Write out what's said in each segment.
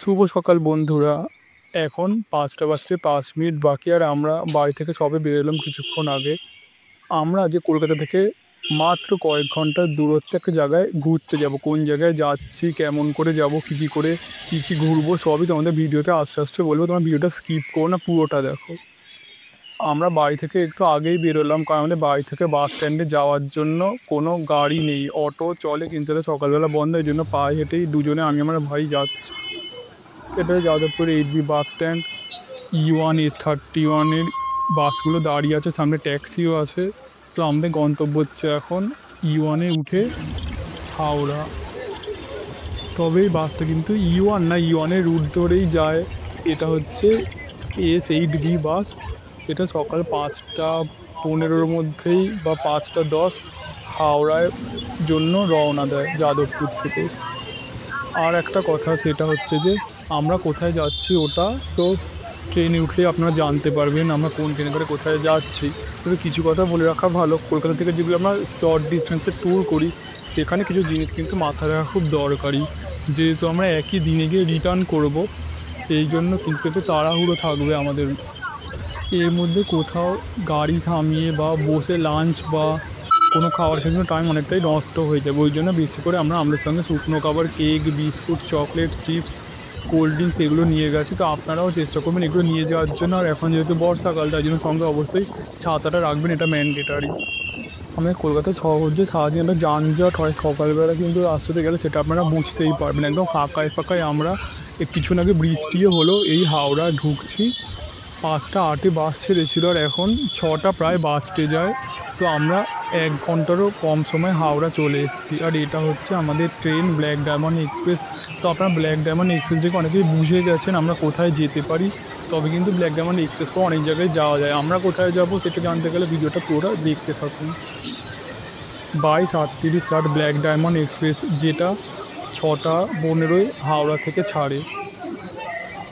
শুভ সকাল বন্ধুরা। এখন ৫টা বাজতে ৫ মিনিট বাকি, আর আমরা বাড়ি থেকে সবে বেরোলাম কিছুক্ষণ আগে। আমরা যে কলকাতা থেকে মাত্র কয়েক ঘন্টার দূরত্বে একটা জায়গায় ঘুরতে যাব। কোন জায়গায় যাচ্ছি, কেমন করে যাব, কী করে কী ঘুরবো, সবই তোমাদের ভিডিওতে আস্তে আস্তে বলবো। তোমার ভিডিওটা স্কিপ করো না, পুরোটা দেখো। আমরা বাড়ি থেকে একটু আগেই বেরোলাম, কারণ আমাদের বাড়ি থেকে বাস স্ট্যান্ডে যাওয়ার জন্য কোনো গাড়ি নেই। অটো চলে কিন্তু এটা সকালবেলা বন্ধ, এই জন্য পায়ে হেঁটেই দুজনে, আমি আমার ভাই যাচ্ছি। এটা Jadavpur 8B bus stand. E1 S31-এর বাসগুলো দাঁড়িয়ে আছে, সামনে ট্যাক্সিও আছে। তো আমাদের গন্তব্য হচ্ছে এখন E1-এ উঠে হাওড়া। তবে এই বাসটা কিন্তু E1 না, E1-এর রুট ধরেই যায়। এটা হচ্ছে S8B বাস। এটা সকাল 5টা 15-র মধ্যেই বা 5টা 10 হাওড়ায় জন্য রওনা দেয় যাদবপুর থেকে। আর একটা কথা, সেটা হচ্ছে যে আমরা কোথায় যাচ্ছি ওটা তো ট্রেনে উঠলে আপনারা জানতে পারবেন আমরা কোন ট্রেনে করে কোথায় যাচ্ছি। তবে কিছু কথা বলে রাখা ভালো, কলকাতা থেকে যেগুলো আমরা শর্ট ডিস্টেন্সে ট্যুর করি সেখানে কিছু জিনিস কিন্তু মাথায় রাখা খুব দরকারি। যেহেতু আমরা একই দিনে গিয়ে রিটার্ন করব, সেই জন্য কিন্তু একটু তাড়াহুড়ো থাকবে আমাদের। এর মধ্যে কোথাও গাড়ি থামিয়ে বা বসে লাঞ্চ বা কোনো খাবার খেতে টাইম অনেকটাই নষ্ট হয়ে যাবে। ওই জন্য বেশি করে আমরা আমাদের সঙ্গে শুকনো খাবার, cake, biscuit, chocolate, chips, cold drinks এগুলো নিয়ে গেছি। তো আপনারাও চেষ্টা করবেন এগুলো নিয়ে যাওয়ার জন্য। আর এখন যেহেতু বর্ষাকাল, তাই জন্য সঙ্গে অবশ্যই ছাতাটা রাখবেন, এটা ম্যান্ডেটারি। আমাদের কলকাতা শহর যে সারাদিন একটা যানজট হয় সকালবেলা, কিন্তু রাস্তাতে গেলে সেটা আপনারা বুঝতেই পারবেন। একদম ফাঁকায় ফাঁকায় আমরা কিছুক্ষণ আগে বৃষ্টিও হলো এই হাওড়া ঢুকছি। 5টা 8-এ বাস ছেড়েছিল, আর এখন 6টা প্রায় বাজতে যায়। তো আমরা 1 ঘন্টারও কম সময় হাওড়া চলে এসেছি। আর এটা হচ্ছে আমাদের ট্রেন ব্ল্যাক ডায়মন্ড এক্সপ্রেস। তো আপনারা ব্ল্যাক ডায়মন্ড এক্সপ্রেস দেখে অনেকেই বুঝে গেছেন আমরা কোথায় যেতে পারি। তবে কিন্তু ব্ল্যাক ডায়মন্ড এক্সপ্রেস করে অনেক জায়গায় যাওয়া যায়। আমরা কোথায় যাব সেটা জানতে গেলে ভিডিওটা পুরোটা দেখতে থাকুন। 22:38 ব্ল্যাক ডায়মন্ড এক্সপ্রেস, যেটা 6টা 15-য় হাওড়া থেকে ছাড়ে।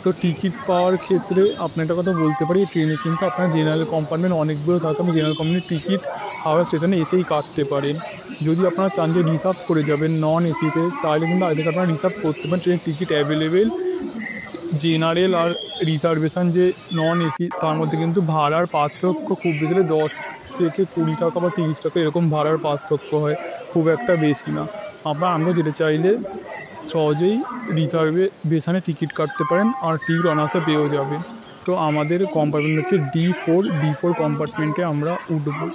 তো টিকিট পাওয়ার ক্ষেত্রে আপনার একটা কথা বলতে পারি, ট্রেনে কিন্তু আপনার জেনারেল কম্পার্টমেন্ট অনেকগুলো থাকে। আপনি জেনারেল কম্পার্টমেন্ট টিকিট হাওড়া স্টেশনে এসেই কাটতে পারেন। যদি আপনারা চান যে রিজার্ভ করে যাবেন নন এসিতে, তাহলে কিন্তু আগে থেকে আপনারা রিজার্ভ করতে পারেন। ট্রেনের টিকিট অ্যাভেলেবেল। জেনারেল আর রিজার্ভেশন যে নন এসি, তার মধ্যে কিন্তু ভাড়ার পার্থক্য খুব বেশি হলে 10 থেকে 20 টাকা বা 30 টাকা এরকম ভাড়ার পার্থক্য হয়, খুব একটা বেশি না। আমরা যেতে চাইলে সহজেই রিজার্ভেশনে টিকিট কাটতে পারেন, আর টিকিট অনায়াসে পেয়েও যাবেন। তো আমাদের কম্পার্টমেন্ট হচ্ছে D4 কম্পার্টমেন্টে আমরা উঠবো।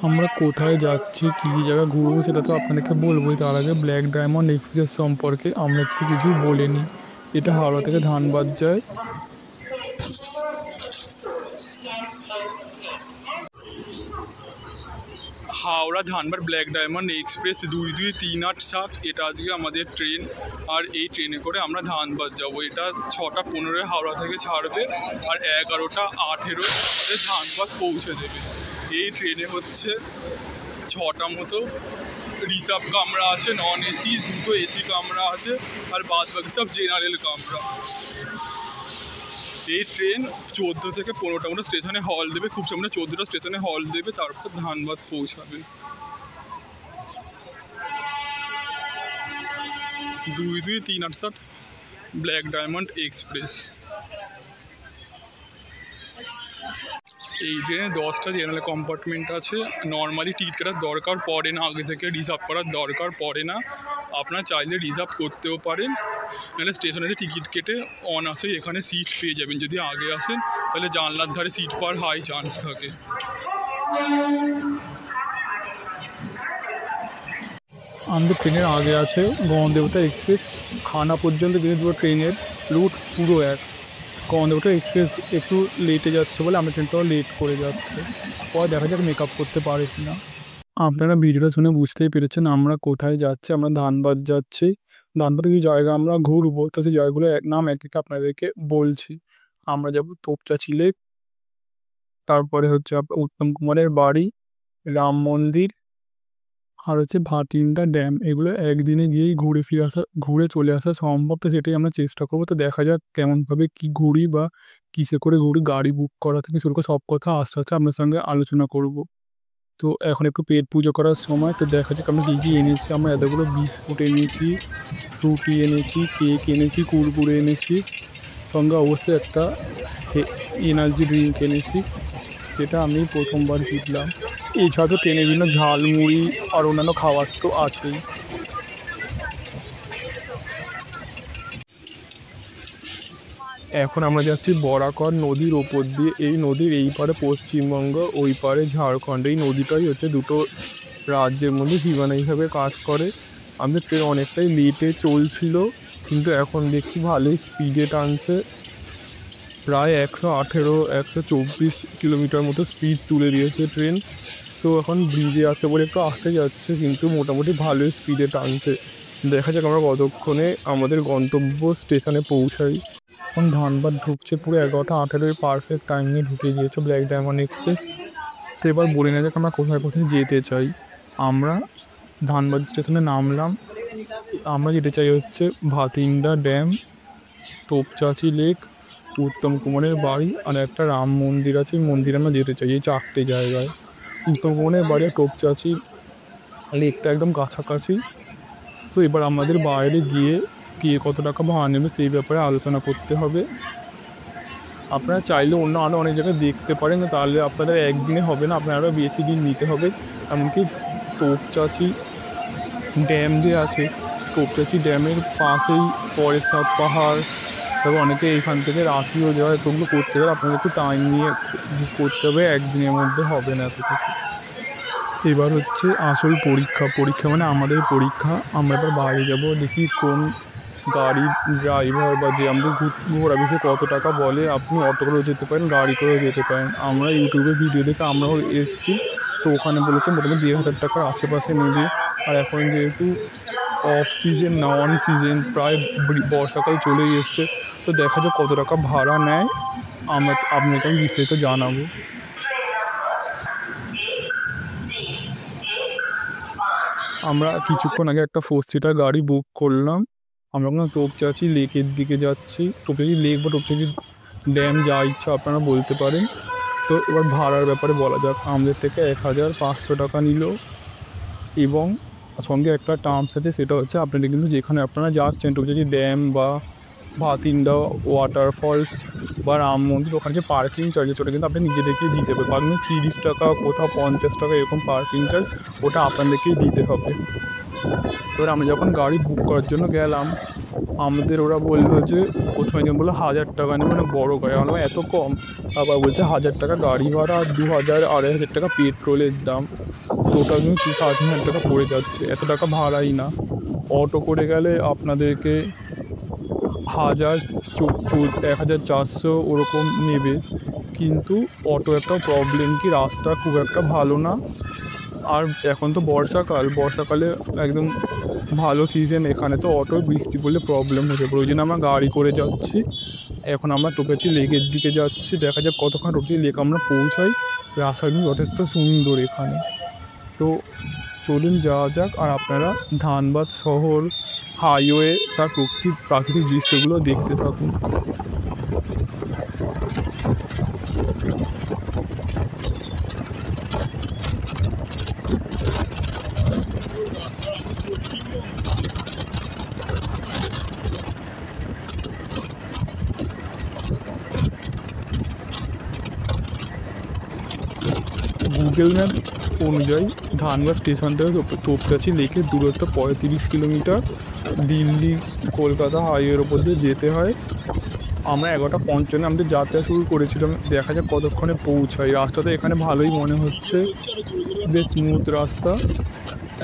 আমরা কোথায় যাচ্ছি, কী কী জায়গা ঘুরবো সেটা তো আপনাদেরকে বলবোই। তার আগে ব্ল্যাক ডায়মন্ড এক্সপ্রেস সম্পর্কে আমরা একটু কিছু বলে নিই। এটা হাওড়া থেকে ধানবাদ যায়। Howrah Dhanbad black diamond express 2238, এটা আজকে আমাদের ট্রেন। আর এই ট্রেনে করে আমরা ধানবাদ যাব। এটা 6টা 15-এ হাওড়া থেকে ছাড়বে, আর 11টা 18-এ আমাদের ধানবাদ পৌঁছে দেবে। এই ট্রেনে হচ্ছে 6টা মতো রিজার্ভ কামরা আছে, নন এসি 2টো এসি কামরা আছে, আর বাদ বাকি সব জেনারেল কামরা। এই ট্রেন 14 থেকে 15টা মতো স্টেশনে হল দেবে, খুব সামনে 14টা স্টেশনে হল দেবে, তারপর ধানবাদ পৌঁছাবে। 2238 ব্ল্যাক ডায়মন্ড এক্সপ্রেস। এই ট্রেনে 10টা জেনারেল কম্পার্টমেন্ট আছে। নর্মালি টিকিট কাটার দরকার পড়ে না, আগে থেকে রিজার্ভ করার দরকার পড়ে না। আপনারা চাইলে রিজার্ভ করতেও পারেন, নাহলে স্টেশনে টিকিট কেটে অনায়াসেই এখানে সিট পেয়ে যাবেন। যদি আগে আসেন তাহলে জানলার ধারে সিট পাওয়ার হাই চান্স থাকে। আমাদের ট্রেনের আগে আছে গণদেবতা এক্সপ্রেস। খানা পর্যন্ত কিন্তু পুরো ট্রেনের রুট পুরো এক। গণদেবতা এক্সপ্রেস একটু লেটে যাচ্ছে বলে আমরা ট্রেনটাও লেট করে যাচ্ছে। পরে দেখা যাক মেকআপ করতে পারে কি না। আপনারা ভিডিওটা শুনে বুঝতেই পেরেছেন আমরা কোথায় যাচ্ছি। আমরা ধানবাদ যাচ্ছি। ধানবাদে কিছু জায়গা আমরা ঘুরবো, তো সেই জায়গাগুলো নাম এক এক আপনাদেরকে বলছি। আমরা যাব তোপচাঁচি লেক, তারপরে হচ্ছে আপনার উত্তম কুমারের বাড়ি, রাম মন্দির, আর হচ্ছে ভাটিন্ডা ড্যাম। এগুলো একদিনে গিয়েই ঘুরে চলে আসা সম্ভব। তো সেটাই আমরা চেষ্টা করবো। তো দেখা যাক কেমনভাবে কী ঘুরি বা কিসে করে ঘুরি, গাড়ি বুক করা থেকে শুরু করে সব কথা আস্তে আস্তে আপনার সঙ্গে আলোচনা করব। তো এখন একটু পেট পুজো করার সময়, তো দেখা যাক আমরা কী কী এনেছি। আমরা এতগুলো বিস্কুট এনেছি, ফ্রুটি এনেছি, কেক এনেছি, কুরকুরে এনেছি, সঙ্গে অবশ্যই একটা এনার্জি ড্রিঙ্ক এনেছি, যেটা আমি প্রথমবার কিনলাম। এছাড়া তো ট্রেনে বিভিন্ন ঝালমুড়ি আর অন্যান্য খাবার তো আছেই। এখন আমরা যাচ্ছি বরাকর নদীর ওপর দিয়ে। এই নদীর এই পারে পশ্চিমবঙ্গ, ওই পারে ঝাড়খণ্ড। এই নদীটাই হচ্ছে দুটো রাজ্যের মধ্যে সীমানা হিসাবে কাজ করে। আমাদের ট্রেন অনেকটাই লেটে চলছিল, কিন্তু এখন দেখছি ভালোই স্পিডে টানছে। প্রায় 118 124 কিলোমিটার মতো স্পিড তুলে দিয়েছে ট্রেন। তো এখন ব্রিজে আছে বলে একটু আসতে যাচ্ছে, কিন্তু মোটামুটি ভালোই স্পিডে টানছে। দেখা যাক আমরা কতক্ষণে আমাদের গন্তব্য স্টেশনে পৌঁছাই। এখন ধানবাদ ঢুকছে, পুরো 11:18 পারফেক্ট টাইম নিয়ে ঢুকে গিয়েছে ব্ল্যাক ডায়মন্ড এক্সপ্রেস। তো এবার বলে না যাক আমরা কোথায় কোথায় যেতে চাই। আমরা ধানবাদ স্টেশনে নামলাম। আমরা যেতে চাই হচ্ছে ভাতিন্ডা ড্যাম, তোপচাঁচি লেক, উত্তম কুমারের বাড়ি, আর একটা রাম মন্দির আছে, ওই মন্দিরে আমরা যেতে চাই। এই 4টে জায়গায়, উত্তম কুমারের বাড়ি আর তোপচাঁচি লেকটা একদম কাছাকাছি। তো এবার আমাদের বাইরে গিয়ে কত টাকা ভাড়া নেবে সেই ব্যাপারে আলোচনা করতে হবে। আপনারা চাইলে আরও অনেক জায়গায় দেখতে পারেন, তাহলে আপনাদের একদিনে হবে না, আপনারা আরও বেশি দিন নিতে হবে। এমনকি তোপচাঁচি ড্যাম যে আছে, তোপচাঁচি ড্যামের পাশেই পরেশনাথ পাহাড়, তবে অনেকে এইখান থেকে রাশিও যায়। তো ওগুলো করতে গেলে আপনাদের একটু টাইম নিয়ে করতে হবে, একদিনের মধ্যে হবে না এত কিছু। এবার হচ্ছে আসল পরীক্ষা মানে আমাদের পরীক্ষা। আমরা এবার বাইরে যাবো, দেখি কোন গাড়ি ড্রাইভার বা যে আমাদের ঘোরাবে সে কত টাকা বলে। আপনি অটো করেও যেতে পারেন, গাড়ি করেও যেতে পারেন। আমরা ইউটিউবে ভিডিও দেখে আমরাও এসেছি, তো ওখানে বলেছে মোটামুটি 1,000 টাকার আশেপাশে নেবে। আর এখন যেহেতু অফ সিজন না, অন সিজন, প্রায় বর্ষাকাল চলেই এসছে, তো দেখা যাক কত টাকা ভাড়া নেয়। আপনাকে আমি বিস্তারিত জানাবো। আমরা কিছুক্ষণ আগে একটা 4 সিটার গাড়ি বুক করলাম। আমরা এখন তোপচাঁচি লেকের দিকে যাচ্ছি। তোপচাঁচি লেক বা তোপচাঁচি ড্যাম, যা ইচ্ছা আপনারা বলতে পারেন। তো এবার ভাড়ার ব্যাপারে বলা যাক। আমাদের থেকে 1,500 টাকা নিল, এবং সঙ্গে একটা টার্মস আছে, সেটা হচ্ছে আপনারা কিন্তু যেখানে আপনারা যাচ্ছেন, তোপচাঁচি ড্যাম বা ভাতিন্ডা ওয়াটারফলস বা রাম মন্দির, ওখানে যে পার্কিং চার্জ আছে ওটা কিন্তু আপনি নিজেদেরকেই দিতে হবে। পারবেন 30 টাকা, কোথাও 50 টাকা, এরকম পার্কিং চার্জ, ওটা আপনাদেরকেই দিতে হবে। এবার আমি যখন গাড়ি বুক করার জন্য গেলাম, আমাদের ওরা বললো যে প্রথমে একজন বললো 1,000 টাকা নেবে, মানে বড়ো গাড়ি। আমরা এত কম, আবার বলছে 1,000 টাকা গাড়ি ভাড়া, আর 2,000 2,500 টাকা পেট্রোলের দাম, টোটাল কিন্তু 3,500 টাকা পড়ে যাচ্ছে। এত টাকা ভাড়াই না। অটো করে গেলে আপনাদেরকে 1,400 ওরকম নেবে, কিন্তু অটো একটা প্রবলেম কি রাস্তা খুব একটা ভালো না। আর এখন তো বর্ষাকালে একদম ভালো সিজন, এখানে তো অটো বৃষ্টি পড়লে প্রবলেম হতে পারে। ওই জন্য আমরা গাড়ি করে যাচ্ছি। এখন আমরা তোপচাঁচি লেকের দিকে যাচ্ছি, দেখা যাক কতক্ষণ তোপচাঁচি লেক আমরা পৌঁছাই। রাস্তাটি যথেষ্ট সুন্দর এখানে। তো চলুন যাওয়া যাক, আর আপনারা ধানবাদ শহর, হাইওয়ে, তার প্রাকৃতিক দৃশ্যগুলো দেখতে থাকুন। গুগল ম্যাপ অনুযায়ী ধানবাদ স্টেশন থেকে তোপচাঁচি লেকের দূরত্ব 35 কিলোমিটার। দিল্লি কলকাতা হাইওয়ের ওপর দিয়ে যেতে হয়। আমরা 11:55 আমাদের যাত্রা শুরু করেছিলাম। দেখা যাক কতক্ষণে পৌঁছাই। রাস্তাটা এখানে ভালোই মনে হচ্ছে, বেশ স্মুথ রাস্তা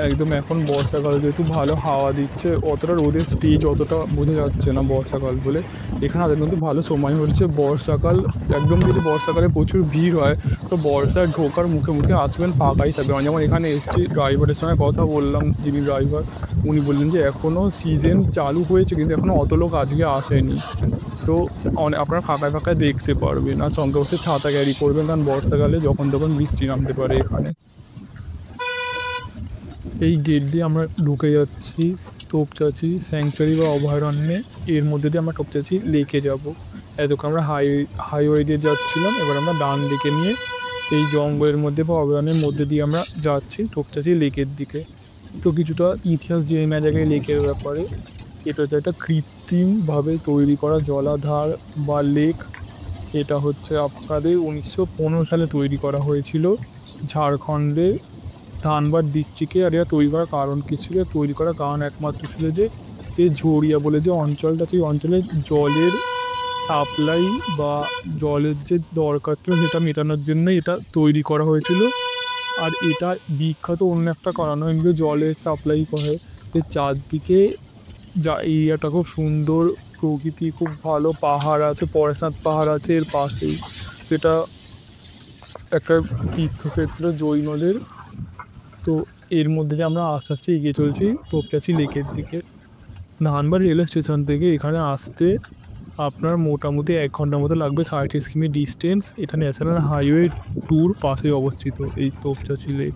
একদম। এখন বর্ষাকাল যেহেতু ভালো হাওয়া দিচ্ছে, অতটা রোদের তেজ অতটা বোঝা যাচ্ছে না বর্ষাকাল বলে। এখানে তাদের মধ্যে ভালো সময় হচ্ছে বর্ষাকাল। একদম যদি বর্ষাকালে প্রচুর ভিড় হয়, তো বর্ষার ঢোকার মুখে মুখে আসবেন, ফাঁকাই থাকবে। আমি যেমন এখানে এসেছি, ড্রাইভারের সঙ্গে কথা বললাম, যিনি ড্রাইভার, উনি বললেন যে এখনও সিজন চালু হয়েছে, কিন্তু এখনও অত লোক আজকে আসেনি। তো আপনারা ফাঁকায় দেখতে পারবেন। আর সঙ্গে বসে ছাতা ক্যারি করবেন, কারণ বর্ষাকালে যখন তখন বৃষ্টি নামতে পারে এখানে। এই গেট দিয়ে আমরা ঢুকে যাচ্ছি তোপচাঁচি স্যাংচুয়ারি বা অভয়ারণ্যে। এর মধ্যে দিয়ে আমরা তোপচাঁচি লেকে যাব। এতক্ষণ আমরা হাইওয়ে দিয়ে যাচ্ছিলাম, এবার আমরা ডান দিকে নিয়ে এই জঙ্গলের মধ্যে বা অভয়ারণ্যের মধ্যে দিয়ে আমরা যাচ্ছি টোপচাঁচি লেকের দিকে। তো কিছুটা ইতিহাস জেনে নেওয়া যাবে এই লেকের ব্যাপারে। এটা হচ্ছে একটা কৃত্রিমভাবে তৈরি করা জলাধার বা লেক। এটা হচ্ছে আপনাদের 1915 সালে তৈরি করা হয়েছিল ঝাড়খণ্ডে ধানবাদ ডিস্ট্রিক্টে। আর এটা তৈরি করার কারণ কী ছিল? তৈরি করার কারণ একমাত্র ছিল যে যে ঝরিয়া বলে যে অঞ্চলটা, সেই অঞ্চলে জলের সাপ্লাই বা জলের যে দরকার ছিল সেটা মেটানোর জন্য এটা তৈরি করা হয়েছিল। আর এটা বিখ্যাত অন্য একটা কারণ হলো জলের সাপ্লাই করে এর চারদিকে যা এরিয়াটা খুব সুন্দর, প্রকৃতি খুব ভালো, পাহাড় আছে, পরেশনাথ পাহাড় আছে এর পাশেই। যেটা একটা তীর্থক্ষেত্র জৈনদের। তো এর মধ্যে দিয়ে আমরা আস্তে আস্তে এগিয়ে চলছি তোপচাঁচি লেকের দিকে। ধানবাদ রেলওয়ে স্টেশন থেকে এখানে আসতে আপনার মোটামুটি 1 ঘন্টার মতো লাগবে। 37 কিমি ডিস্টেন্স। এটা ন্যাশনাল হাইওয়ে 2 পাশে অবস্থিত এই তোপচাঁচি লেক।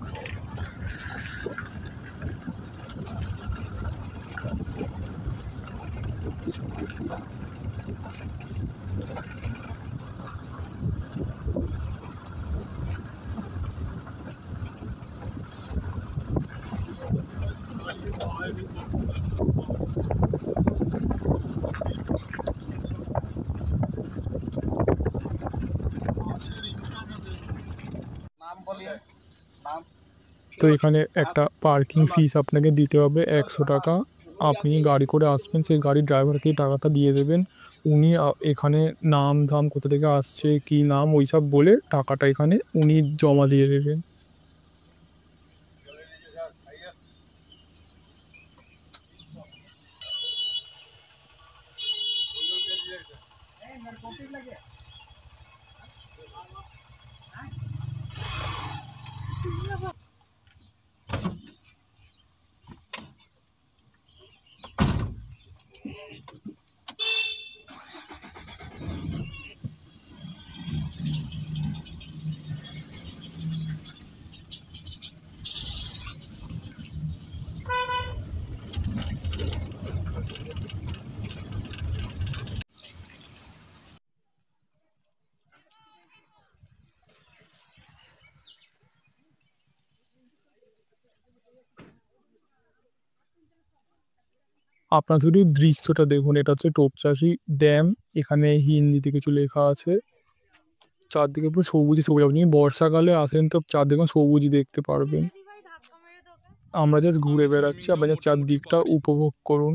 তো এখানে একটা পার্কিং ফিস আপনাকে দিতে হবে 100 টাকা। আপনি গাড়ি করে আসবেন, সেই গাড়ির ড্রাইভারকে টাকাটা দিয়ে দেবেন। উনি এখানে নাম ধাম কোথা থেকে আসছে, কী নাম, ওই সব বলে টাকাটা এখানে উনি জমা দিয়ে দেবেন। আপনার শুধু দৃশ্যটা দেখুন, এটা হচ্ছে তোপচাঁচি ড্যাম। এখানে হিন্দিতে কিছু লেখা আছে। চারদিকে পুরো সবুজই সবুজ। আপনি বর্ষাকালে আসেন তো চারদিকে সবুজই দেখতে পারবেন। আমরা জাস্ট ঘুরে বেড়াচ্ছি, আপনারা জাস্ট চারদিকটা উপভোগ করুন।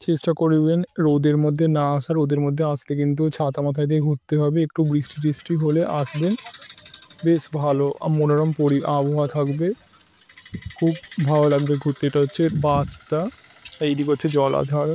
চেষ্টা করবেন রোদের মধ্যে না আসা। রোদের মধ্যে আসলে কিন্তু ছাতা মাথায় দিয়ে ঘুরতে হবে। একটু বৃষ্টি টিষ্টি হলে আসবেন, বেশ ভালো মনোরম আবহাওয়া থাকবে, খুব ভালো লাগবে ঘুরতে। এটা হচ্ছে বাঁধটা, এইদিকে হচ্ছে জলাধার।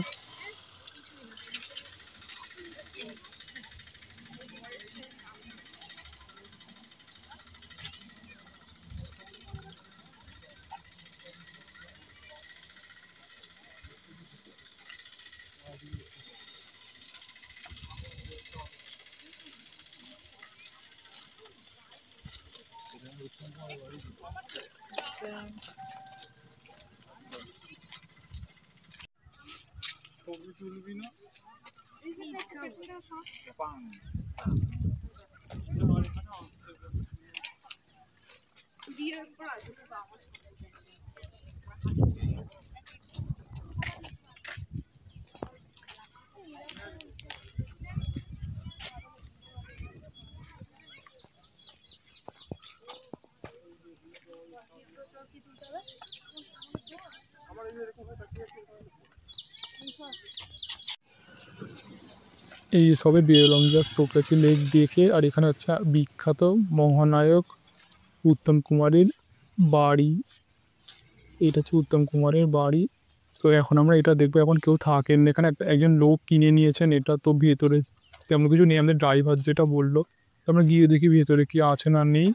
এই সবে বেরোলাম জাস্ট তোপচাঁচি লেক দেখে। আর এখানে হচ্ছে বিখ্যাত মহানায়ক উত্তম কুমারের বাড়ি। এটা হচ্ছে উত্তম কুমারের বাড়ি। তো এখন আমরা এটা দেখবো। এখন কেউ থাকেন না এখানে, একজন লোক কিনে নিয়েছেন এটা। তো ভেতরে তেমন কিছু নেই, আমাদের ড্রাইভার যেটা বললো। তো আমরা গিয়ে দেখি ভেতরে কি আছে না নেই।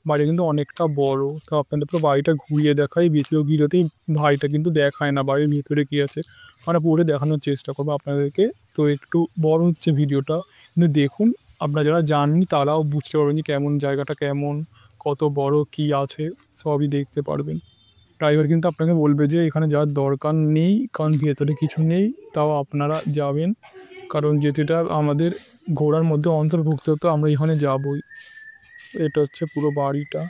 বাড়ি কিন্তু অনেকটা বড়। তো আপনাদের পুরো বাড়িটা ঘুরিয়ে দেখাই, বেশিরভাগ ভিডিওতেই ভাইটা কিন্তু দেখায় না বাড়ির ভিতরে কী আছে। আমরা পুরো দেখানোর চেষ্টা করবো আপনাদেরকে। তো একটু বড় হচ্ছে ভিডিওটা, কিন্তু দেখুন, আপনারা যারা জাননি তারাও বুঝতে পারবেন যে কেমন জায়গাটা, কেমন কত বড় কি আছে, সবই দেখতে পারবেন। ড্রাইভার কিন্তু আপনাকে বলবে যে এখানে যাওয়ার দরকার নেই, কারণ ভেতরে কিছু নেই, তাও আপনারা যাবেন। কারণ যেটা আমাদের ঘোরার মধ্যে অন্তর্ভুক্ত, তো আমরা এখানে যাবই। এটা হচ্ছে পুরো বাড়িটা।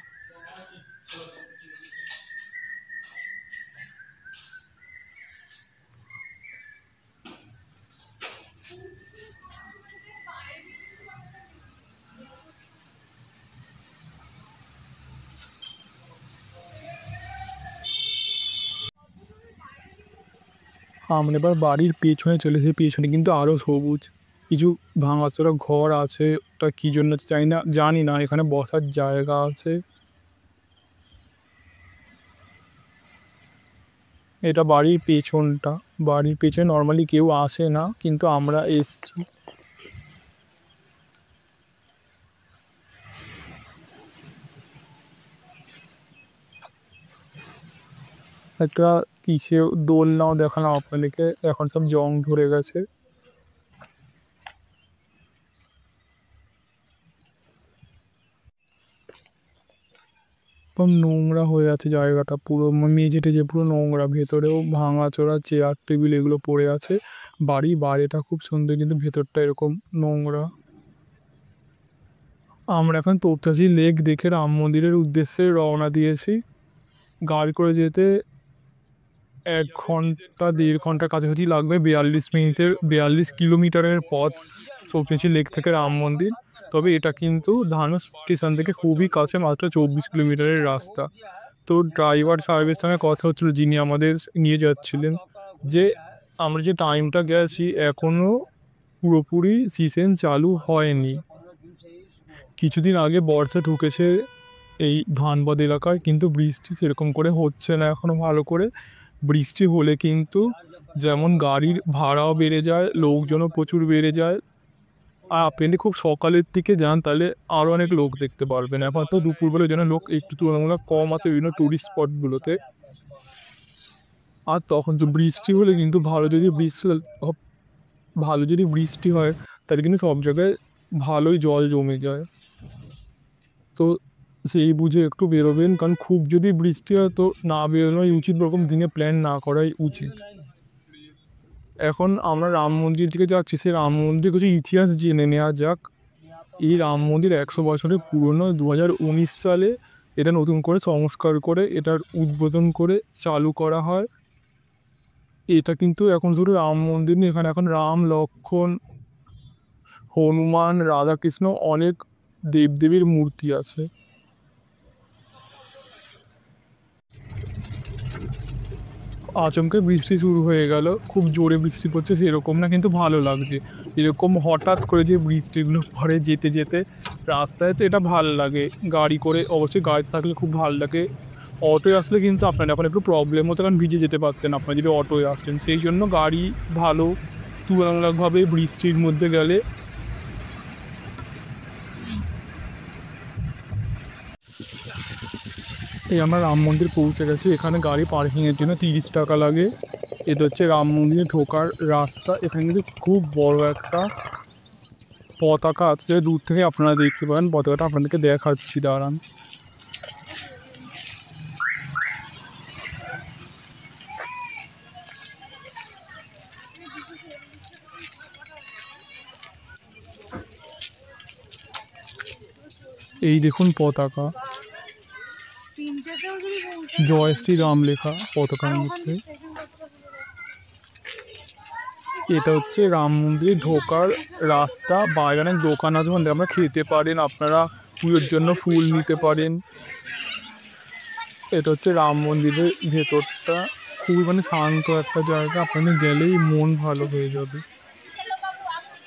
আমরা এবার বাড়ির পেছনে চলে এসেছি, পেছনে কিন্তু আরও সবুজ কিছু ভাঙাচোরা ঘর আছে, ওটা কী জন্য জানি না। এখানে বসার জায়গা আছে। এটা বাড়ির পেছনটা, বাড়ির পেছনে নর্মালি কেউ আসে না, কিন্তু আমরা এসছি। একটা কিসে দোলনাও দেখালাম আপনাদেরকে, এখন সব জং ধরে গেছে। একদম নোংরা হয়ে আছে জায়গাটা, পুরো মেঝে টেঝে পুরো নোংরা, ভেতরেও ভাঙাচোরা চেয়ার টেবিল এগুলো পড়ে আছে। বাইরেটা খুব সুন্দর, কিন্তু ভেতরটা এরকম নোংরা। আমরা এখন তোপচাঁচি লেক দেখে রাম মন্দিরের উদ্দেশ্যে রওনা দিয়েছি। গাড়ি করে যেতে 1 ঘন্টা 1.5 ঘন্টার কাছাকাছি লাগবে। 42 কিলোমিটারের পথ তোপচাঁচি লেক থেকে রাম মন্দির। তবে এটা কিন্তু ধানুষ স্টেশন থেকে খুবই কাছে, মাত্র 24 কিলোমিটারের রাস্তা। তো ড্রাইভার সাহেবের সঙ্গে কথা হচ্ছিল, যিনি আমাদের নিয়ে যাচ্ছিলেন, যে আমরা যে টাইমটা গেছি এখনও পুরোপুরি সিজন চালু হয়নি। কিছুদিন আগে বর্ষা ঢুকেছে এই ধানবাদ এলাকায়, কিন্তু বৃষ্টি সেরকম করে হচ্ছে না এখনও ভালো করে। বৃষ্টি হলে কিন্তু যেমন গাড়ির ভাড়াও বেড়ে যায়, লোকজনও প্রচুর বেড়ে যায়। আর আপনি যদি খুব সকালের দিকে যান তাহলে আরও অনেক লোক দেখতে পারবেন। এখন তো দুপুরবেলার জন্য লোক একটু তুলনামূলক কম আছে বিভিন্ন টুরিস্ট স্পটগুলোতে। আর তখন তো বৃষ্টি হলে কিন্তু ভালো যদি বৃষ্টি হয় তাহলে কিন্তু সব জায়গায় ভালোই জল জমে যায়। তো সেই বুঝে একটু বেরোবেন, কারণ খুব যদি বৃষ্টি হয় তো না বেরোনোই উচিত, ওরকম দিনে প্ল্যান না করাই উচিত। এখন আমরা রাম মন্দির দিকে যাচ্ছি, সেই রাম মন্দির কিছু ইতিহাস জেনে নেওয়া যাক। এই রাম মন্দির 100 বছরের পুরনো। 2019 সালে এটা নতুন করে সংস্কার করে এটার উদ্বোধন করে চালু করা হয়। এটা কিন্তু এখন শুধু রাম মন্দির নেই, এখানে এখন রাম, লক্ষ্মণ, হনুমান, রাধাকৃষ্ণ অনেক দেবদেবীর মূর্তি আছে। আচমকে বৃষ্টি শুরু হয়ে গেল, খুব জোরে বৃষ্টি পড়ছে সেরকম না, কিন্তু ভালো লাগছে। এরকম হঠাৎ করে যে বৃষ্টিগুলো পড়ে যেতে যেতে রাস্তায়, তো এটা ভালো লাগে। গাড়ি করে অবশ্যই, গাড়ি থাকলে খুব ভালো লাগে। অটোয় আসলে কিন্তু আপনার এখন একটু প্রবলেম হতো, কারণ ভিজে যেতে পারতেন আপনার যদি অটোয় আসতেন। সেই জন্য গাড়ি ভালো তুলনামূলকভাবে বৃষ্টির মধ্যে গেলে। এই আমরা রাম মন্দির পৌঁছে গেছি। এখানে গাড়ি পার্কিংয়ের জন্য 30 টাকা লাগে। এটা হচ্ছে রাম মন্দিরে ঢোকার রাস্তা। এখানে কিন্তু খুব বড় একটা পতাকা আছে, যে দূর থেকে আপনারা দেখতে পারেন। পতাকাটা আপনাদেরকে দেখাচ্ছি, দাঁড়ান। এই দেখুন পতাকা, জয় শ্রীরাম লেখা পতাকার মধ্যে। এটা হচ্ছে রাম মন্দিরে ঢোকার রাস্তা। বাইরে অনেক দোকান আছে, ওখান থেকে আমরা খেতে পারেন, আপনারা পুজোর জন্য ফুল নিতে পারেন। এটা হচ্ছে রাম মন্দিরের ভেতরটা, খুবই শান্ত একটা জায়গা, আপনাদের গেলেই মন ভালো হয়ে যাবে।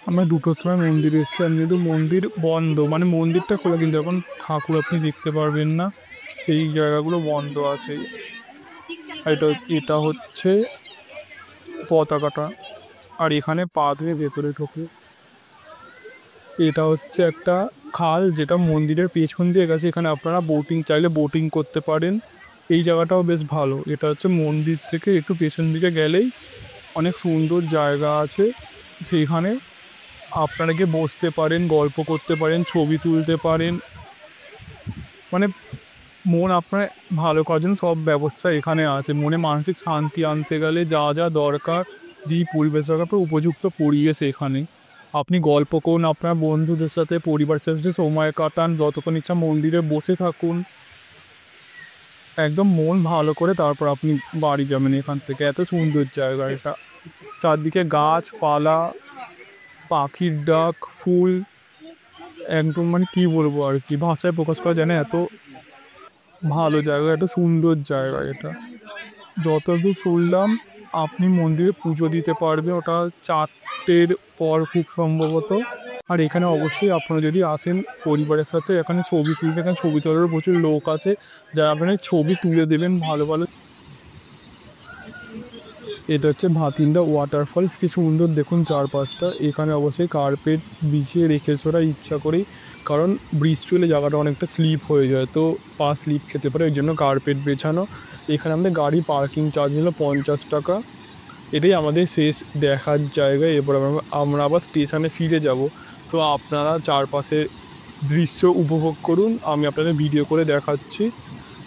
আমরা 2টোর সময় মন্দিরে এসেছি, আমি কিন্তু মন্দির বন্ধ, মন্দিরটা খোলা কিন্তু এখন ঠাকুর আপনি দেখতে পারবেন না, সেই জায়গাগুলো বন্ধ আছে। এটা হচ্ছে পতাকাটা, আর এখানে পা ধুয়ে ভেতরে ঢোকে। এটা হচ্ছে একটা খাল, যেটা মন্দিরের পেছন দিয়ে গেছে। এখানে আপনারা চাইলে বোটিং করতে পারেন। এই জায়গাটাও বেশ ভালো। এটা হচ্ছে মন্দির থেকে একটু পেছন দিকে গেলেই অনেক সুন্দর জায়গা আছে, সেইখানে আপনারা গিয়ে বসতে পারেন, গল্প করতে পারেন, ছবি তুলতে পারেন। মন আপনার ভালো করার জন্য সব ব্যবস্থা এখানে আছে। মনে মানসিক শান্তি আনতে গেলে যা যা দরকার, যেই পরিবেশ দরকার, উপযুক্ত পরিবেশ এখানে। আপনি গল্প করুন আপনার বন্ধুদের সাথে, পরিবারের সাথে সময় কাটান, যতক্ষণ ইচ্ছা মন্দিরে বসে থাকুন। একদম মন ভালো করে তারপর আপনি বাড়ি যাবেন এখান থেকে। এত সুন্দর জায়গা এটা। চারদিকে গাছপালা, পাখির ডাক, ফুল, একদম মানে কি বলবো আর কি, ভাষায় প্রকাশ করা যায় না, এত ভালো জায়গা, এত সুন্দর জায়গা এটা। যতদূর শুনলাম আপনি মন্দিরে পুজো দিতে পারবে ওটা 4টের পর খুব সম্ভবত। আর এখানে অবশ্যই আপনারা যদি আসেন পরিবারের সাথে, এখানে ছবি তুলতে, এখানে ছবি তোলারও প্রচুর লোক আছে যারা আপনার ছবি তুলে দেবেন ভালো ভালো। এটা হচ্ছে ভাতিন্দা ওয়াটারফলস, কি সুন্দর দেখুন চারপাশটা। এখানে অবশ্যই কার্পেট বিছিয়ে রেখেছে ওরা ইচ্ছা করেই, কারণ বৃষ্টি হলে জায়গাটা অনেকটা স্লিপ হয়ে যায়, তো পা স্লিপ খেতে পারে, ওই জন্য কার্পেট বেছানো। এখানে আমাদের গাড়ি পার্কিং চার্জ হলো 50 টাকা। এটাই আমাদের শেষ দেখার জায়গা। এরপর আমরা আবার স্টেশনে ফিরে যাব। তো আপনারা চারপাশের দৃশ্য উপভোগ করুন, আমি আপনাদের ভিডিও করে দেখাচ্ছি।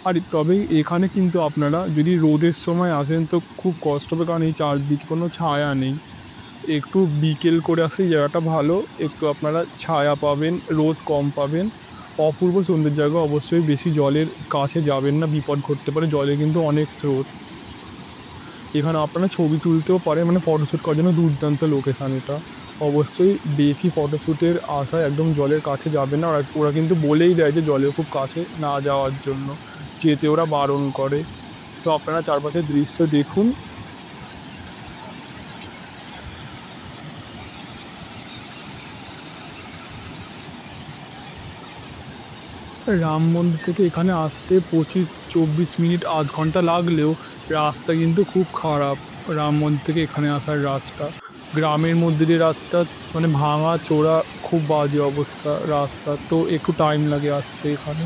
আর তবে এখানে কিন্তু আপনারা যদি রোদের সময় আসেন তো খুব কষ্ট হবে, কারণ এই চারদিকে কোনো ছায়া নেই। একটু বিকেল করে আসলে জায়গাটা ভালো, একটু আপনারা ছায়া পাবেন, রোদ কম পাবেন। অপূর্ব সুন্দর জায়গা। অবশ্যই বেশি জলের কাছে যাবেন না, বিপদ ঘটতে পারে, জলে কিন্তু অনেক স্রোত। এখানে আপনারা ছবি তুলতেও পারেন, মানে ফটোশ্যুট করার জন্য দুর্দান্ত লোকেশান এটা। অবশ্যই বেশি ফটোশ্যুটের আশায় একদম জলের কাছে যাবে না। ওরা কিন্তু বলেই দেয় যে জলের খুব কাছে না যাওয়ার জন্য, যেতে ওরা বারণ করে। তো আপনারা চারপাশের দৃশ্য দেখুন। রাম মন্দির থেকে এখানে আসতে 25-24 মিনিট, আধ ঘন্টা লাগলেও রাস্তা কিন্তু খুব খারাপ। রাম মন্দির থেকে এখানে আসার রাস্তা, গ্রামের মধ্যে যে রাস্তা, মানে ভাঙা চোরা, খুব বাজে অবস্থা রাস্তা, তো একটু টাইম লাগে আসতে এখানে।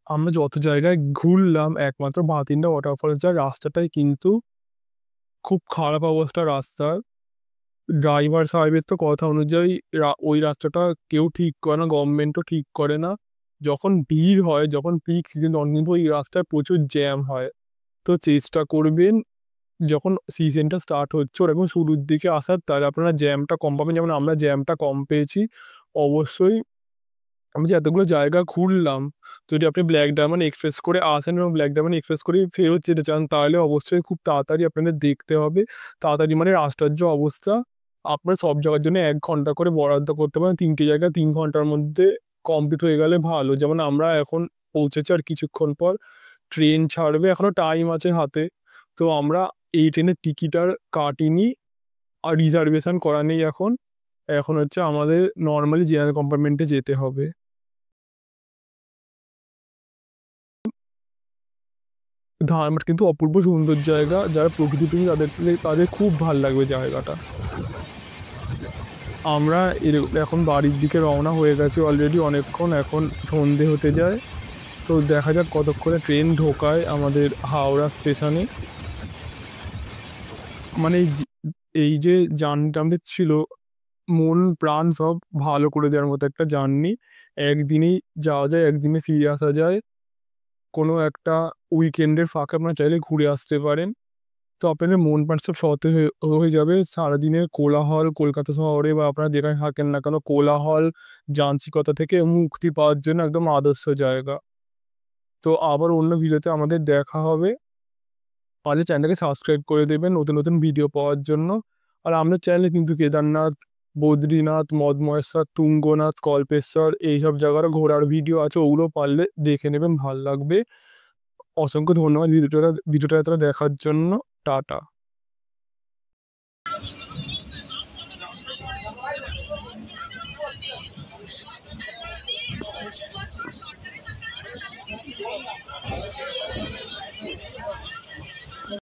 আমরা যত জায়গায় ঘুরলাম একমাত্র ভাতিন্ডা ওয়াটারফলস যার রাস্তাটাই কিন্তু খুব খারাপ অবস্থা রাস্তার। ড্রাইভার সাহেবের তো কথা অনুযায়ী ওই রাস্তাটা কেউ ঠিক করে না, গভর্নমেন্টও ঠিক করে না। যখন ভিড় হয়, যখন পিক সিজন, তখন কিন্তু ওই রাস্তায় প্রচুর জ্যাম হয়। তো চেষ্টা করবেন যখন সিজনটা স্টার্ট হচ্ছে ওরকম শুরুর দিকে আসার, তাহলে আপনারা জ্যামটা কম পাবেন, যেমন আমরা জ্যামটা কম পেয়েছি। অবশ্যই আমি যে এতগুলো জায়গা ঘুরলাম, যদি আপনি ব্ল্যাক ডায়মন্ড এক্সপ্রেস করে আসেন এবং ব্ল্যাক ডায়মন্ড এক্সপ্রেস করে ফেরত যেতে চান, তাহলে অবশ্যই খুব তাড়াতাড়ি আপনাদের দেখতে হবে। তাড়াতাড়ি মানে আশ্চর্য অবস্থা। আপনার সব জায়গার জন্য 1 ঘন্টা করে বরাদ্দ করতে পারেন, 3টে জায়গা 3 ঘন্টার মধ্যে কমপ্লিট হয়ে গেলে ভালো। যেমন আমরা এখন পৌঁছেছি, আর কিছুক্ষণ পর ট্রেন ছাড়বে, এখনও টাইম আছে হাতে। তো আমরা এই ট্রেনের টিকিট আর কাটিনি, আর রিজার্ভেশন করা নেই এখন। এখন হচ্ছে আমাদের নর্মালি জেনারেল কম্পার্টমেন্টে যেতে হবে। ধানবাদ কিন্তু অপূর্ব সুন্দর জায়গা, যারা প্রকৃতিপ্রেমী তাদের খুব ভাল লাগবে জায়গাটা। আমরা এখন বাড়ির দিকে রওনা হয়ে গেছি অলরেডি অনেকক্ষণ, এখন সন্ধে হতে যায়। তো দেখা যাক কতক্ষণে ট্রেন ঢোকায় আমাদের হাওড়া স্টেশনে। মানে এই যে জার্নিটা আমাদের ছিল, মন প্রাণ সব ভালো করে দেওয়ার মতো একটা জার্নি। একদিনেই যাওয়া যায়, একদিনে ফিরে আসা যায়। কোনো একটা উইকেন্ডের ফাঁকে আপনারা চাইলে ঘুরে আসতে পারেন। তো আপনাদের মন প্রাণ সব সতেজ হয়ে যাবে। সারাদিনের কোলাহল, কলকাতা শহরে বা আপনারা যেখানে থাকেন না কেন, কোলাহল, যান্ত্রিকতা থেকে মুক্তি পাওয়ার জন্য একদম আদর্শ জায়গা। তো আবার অন্য ভিডিওতে আমাদের দেখা হবে। আমাদের চ্যানেলটাকে সাবস্ক্রাইব করে দেবেন নতুন নতুন ভিডিও পাওয়ার জন্য। আর আমাদের চ্যানেলে কিন্তু কেদারনাথ, বদ্রীনাথ, মদমহেশ্বর, তুঙ্গনাথ, কল্পেশ্বর এইসব জায়গারও ঘোরার ভিডিও আছে, ওগুলো পারলে দেখে নেবেন, ভাল লাগবে। অসংখ্য ধন্যবাদ ভিডিওটা এতটা দেখার জন্য। টাটা।